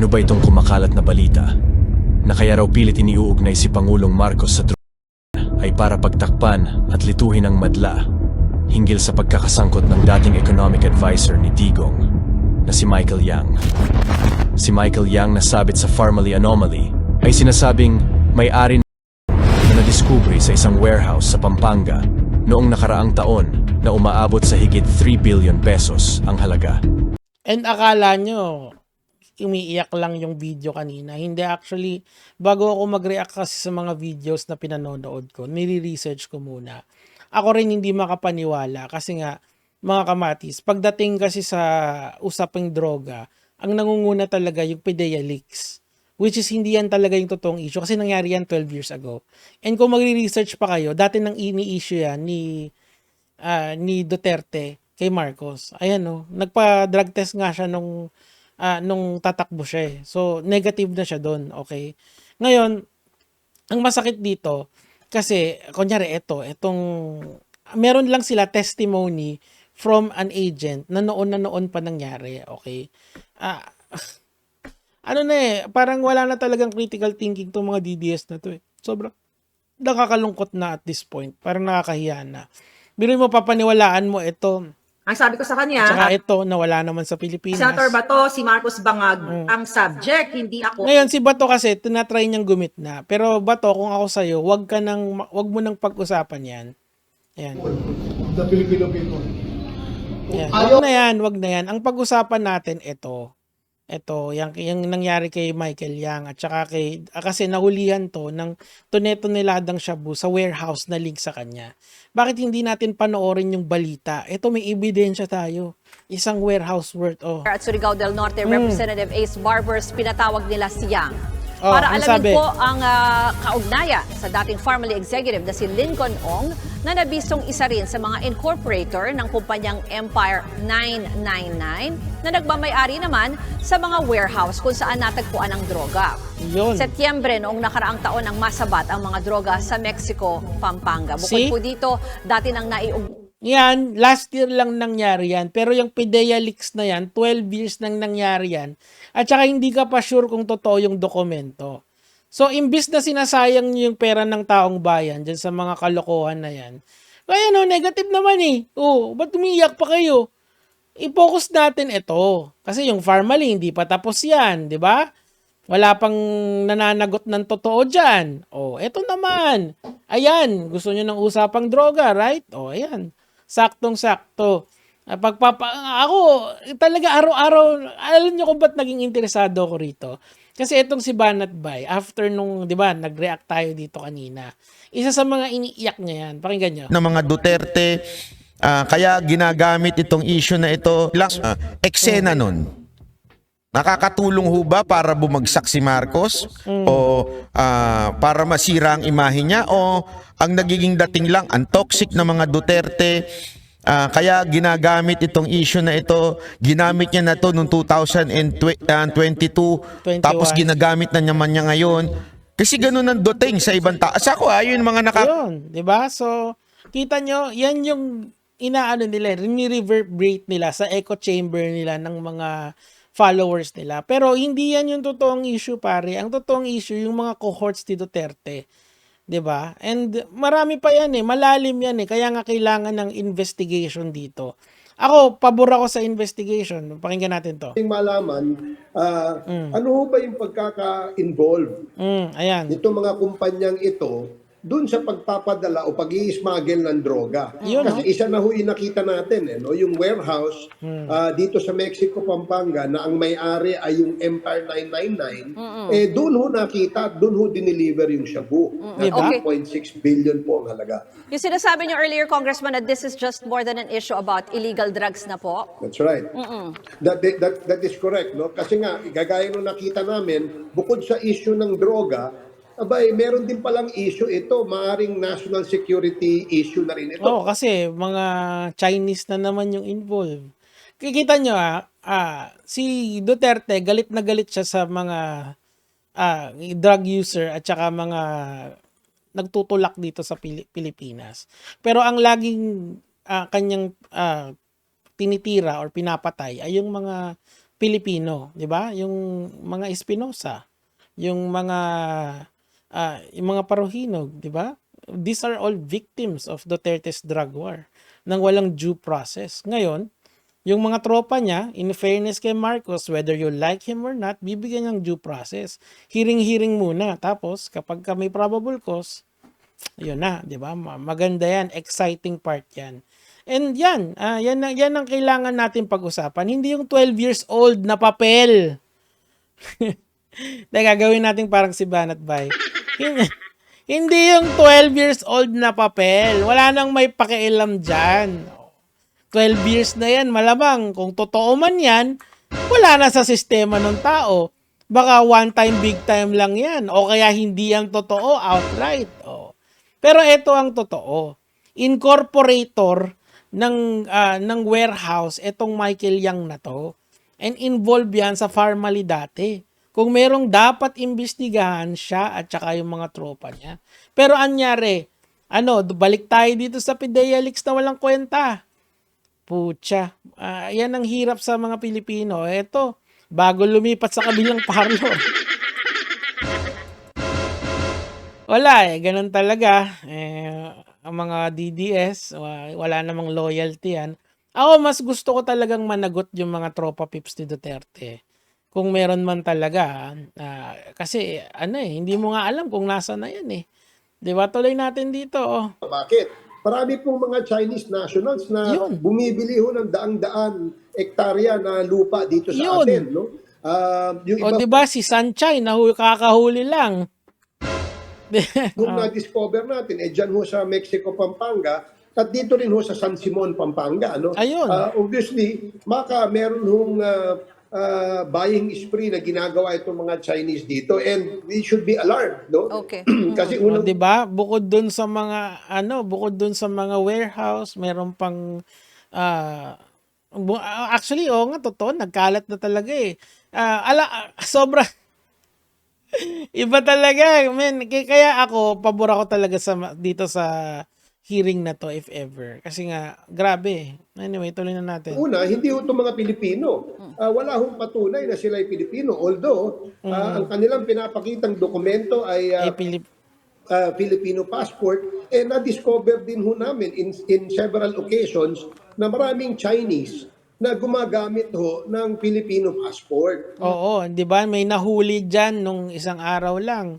Ano ba itong kumakalat na balita na kaya raw pilit iniuugnay si Pangulong Marcos sa droga ay para pagtakpan at lituhin ang madla hinggil sa pagkakasangkot ng dating economic advisor ni Digong na si Michael Yang. Si Michael Yang na sabit sa Farmally Anomaly ay sinasabing may-ari na nadiskubre sa isang warehouse sa Pampanga noong nakaraang taon na umaabot sa higit 3 billion pesos ang halaga. And akala nyo, umiiyak lang yung video kanina. Hindi, actually, bago ako mag-react kasi sa mga videos na pinanonood ko, nire-research ko muna. Ako rin hindi makapaniwala kasi nga, mga kamatis, pagdating kasi sa usaping droga, ang nangunguna talaga yung PDEA leaks. Which is hindi yan talaga yung totoong issue kasi nangyari yan 12 years ago. And kung magre-research pa kayo, dati nang ini-issue yan ni Duterte kay Marcos. Ayan no, nagpa-drug test nga siya nung tatakbo siya eh. So, negative na siya doon, okay? Ngayon, ang masakit dito, kasi, kunyari, meron lang sila testimony from an agent na noon pa nangyari, okay? Parang wala na talagang critical thinking tong mga DDS na to eh. Sobrang nakakalungkot na at this point. Parang nakakahiya na. Biruin mo, papaniwalaan mo ito. Ang sabi ko sa kanya, Saka ito, nawala naman sa Pilipinas. Senator Bato, si Marcos Bangag ang subject, hindi ako. Ngayon, si Bato kasi, tinatry niyang gumit na. Pero Bato, kung ako sa'yo, wag mo nang pag-usapan yan. Ayan. The Filipino people. Ayan. Ayaw. Wag na yan. Ang pag-usapan natin, ito, yung nangyari kay Michael Yang at saka kasi nahulihan to ng tone-toneladang shabu sa warehouse na link sa kanya. Bakit hindi natin panoorin yung balita? Ito may ebidensya tayo. Isang warehouse worth. At Surigao del Norte, Representative Ace Barbers, pinatawag nila si Yang. Oh, Para ano sabi? alamin po ang kaugnayan sa dating Farmally Executive na si Lincoln Ong na nabisong isa rin sa mga incorporator ng kumpanyang Empire 999 na nagmamay-ari naman sa mga warehouse kung saan natagpuan ang droga. Yun. Setyembre noong nakaraang taon ang masabat ang mga droga sa Mexico, Pampanga. Bukod See? po dito, dati nang Yan, last year lang nangyari yan. Pero yung PDEA leaks na yan, 12 years nang nangyari yan. At saka hindi ka pa sure kung totoo yung dokumento. So, imbis na sinasayang yung pera ng taong bayan dyan sa mga kalokohan na yan, kaya no, negative naman eh. Ba't umiiyak pa kayo? I-focus natin ito. Kasi yung Farmally, hindi pa tapos yan, di ba? Wala pang nananagot ng totoo dyan. Eto naman. Ayan, gusto nyo ng usapang droga, right? Ayan. Saktong-sakto. Ako, talaga araw-araw, alam nyo kung ba't naging interesado ako rito? Kasi itong si Banat Bay, after nung, di ba, nag-react tayo dito kanina, isa sa mga iniiyak niya yan. Pakinggan nyo. Ng mga Duterte, kaya ginagamit itong issue na ito, eksena nun. Nakakatulong ho ba para bumagsak si Marcos? O para masira ang imahe niya? O ang nagiging dating lang, ang toxic na mga Duterte, kaya ginagamit itong issue na ito, ginamit niya na to noong 2022, tapos ginagamit na naman niya ngayon. Kasi ganun ang dating sa ibang taas. Ako, yun mga Yun, di ba? So, kita nyo, yan yung nila, ni-reverberate nila sa echo chamber nila ng mga followers nila. Pero hindi yan yung totoong issue, pare. Ang totoong issue, yung mga cohorts ni Duterte. 'Di ba? And marami pa yan eh. Malalim yan eh. Kaya nga kailangan ng investigation dito. Ako, pabor ako sa investigation. Pakinggan natin to. Malaman, ano ho ba yung pagkaka-involve Ayan. nito mga kumpanyang ito dun sa pagpapadala o pag-i-smuggle ng droga. Yun, Kasi isa na ho nakita natin, yung warehouse dito sa Mexico, Pampanga, na ang may-ari ay yung Empire 999, doon ho nakita, doon ho dineliver yung shabu. Na Diba? 2.6 billion po ang halaga. Yung sinasabi niyo earlier, Congressman, that this is just more than an issue about illegal drugs na po. That's right. That is correct. No? Kasi nga, gagaya nung nakita namin, bukod sa issue ng droga, meron din palang issue ito, maaring national security issue na rin ito. Kasi mga Chinese na naman yung involved. Kikita nyo si Duterte, galit na galit siya sa mga drug user at saka mga nagtutulak dito sa Pilipinas. Pero ang laging kanyang tinitira or pinapatay ay yung mga Pilipino, 'di ba? Yung mga Espinosa, yung mga Paruhinog, 'di ba? These are all victims of Duterte's drug war nang walang due process. Ngayon, yung mga tropa niya, in fairness kay Marcos, whether you like him or not, bibigyan ng due process. Hearing muna. Tapos, kapag may probable cause, yun na, di ba? Maganda yan. Exciting part yan. And yan ang kailangan natin pag-usapan. Hindi yung 12 years old na papel. Teka, gawin natin parang si Banat Bay. Hindi yung 12 years old na papel. Wala nang may pakialam dyan. 12 years na yan, malamang. Kung totoo man yan, wala na sa sistema ng tao. Baka one time, big time lang yan. O kaya hindi yan totoo, outright. O. Pero ito ang totoo. Incorporator ng warehouse, itong Michael Yang na to. And involved yan sa Farmally dati. Kung merong dapat imbestigahan siya at saka yung mga tropa niya. Pero anyari, balik tayo dito sa PIDEA leaks na walang kwenta. Pucha, yan ang hirap sa mga Pilipino. Eto, bago lumipat sa kabilang parlor. Wala ganun talaga. Ang mga DDS, wala namang loyalty yan. Ako, mas gusto ko talagang managot yung mga tropa pips ni Duterte. Kung meron man talaga. Kasi, hindi mo nga alam kung nasa na yan eh. Di ba? Tuloy natin dito. Oh. Bakit? Marami pong mga Chinese nationals na Yun. bumibili ho ng daang-daan hektarya na lupa dito sa Yun. atin. No? Yung O iba di ba si Sanchay kakahuli lang. nung na-discover natin, dyan ho sa Mexico, Pampanga, at dito rin ho sa San Simon, Pampanga. No? Ayun. Obviously, meron hong buying spree na ginagawa itong mga Chinese dito, and we should be alarmed. No? Okay. Kasi O, unang 'di ba? Bukod dun sa mga warehouse, meron pang actually nga totoo, nagkalat na talaga eh. Sobra iba talaga, man. Kaya ako pabor ako talaga dito sa hearing na to if ever. Kasi nga grabe. Anyway, tuloy na natin. una, hindi ho itong mga Pilipino. Wala hong patunay na sila ay Pilipino. Although, ang kanilang pinapakitang dokumento ay Filipino passport, na-discover din ho namin in several occasions na maraming Chinese na gumagamit ho ng Filipino passport. Oo, 'di ba? May nahuli diyan nung isang araw lang.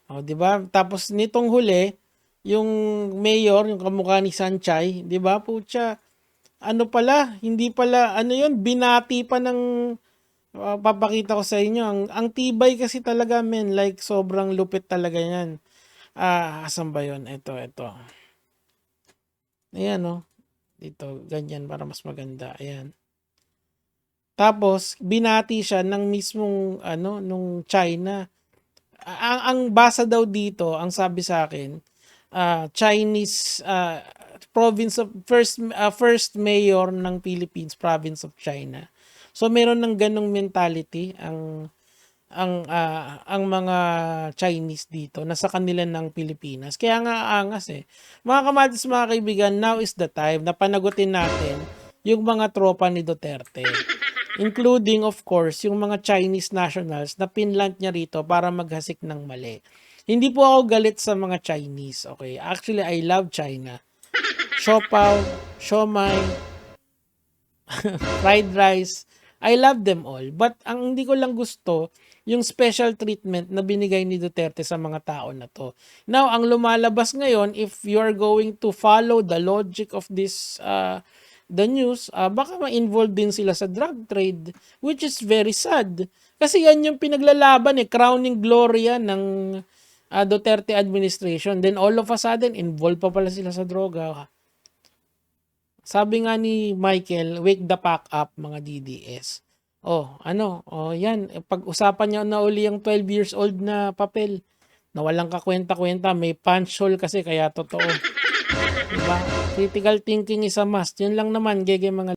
O, 'di ba? Tapos nitong huli, yung mayor, yung kamukha ni Sanchay, 'di ba? Putya. Hindi pala yun, binati pa ng papakita ko sa inyo. Ang tibay kasi talaga, men, like sobrang lupit talaga 'yan. Asan ba 'yon? Ito. Ayan, oh. Dito, ganyan para mas maganda. Ayan. Tapos, binati siya ng mismong, nung China. Ang basa daw dito, ang sabi sa akin, Chinese, province of, first mayor ng Philippines, province of China. So, meron ng ganong mentality, ang mga Chinese dito, nasa kanila ng Pilipinas. Kaya nga angas eh. Mga kamatis, mga kaibigan, now is the time na panagutin natin yung mga tropa ni Duterte. Including, of course, yung mga Chinese nationals na pinlant niya rito para maghasik ng mali. Hindi po ako galit sa mga Chinese, okay? Actually, I love China. Siopaw, siomai, fried rice, I love them all. But ang hindi ko lang gusto, yung special treatment na binigay ni Duterte sa mga tao na to. Now, ang lumalabas ngayon, if you're going to follow the logic of this, the news, baka ma-involve din sila sa drug trade, which is very sad. Kasi yan yung pinaglalaban crowning glory yan ng Duterte administration. Then all of a sudden, involved pa pala sila sa droga. Sabi nga ni Michael, wake the pack up, mga DDS. Yan. Pag-usapan niya na uli yung 12 years old na papel na walang kakwenta-kwenta, may punch hole kasi kaya totoo. Diba? Critical thinking is a must. Yun lang naman, gege mga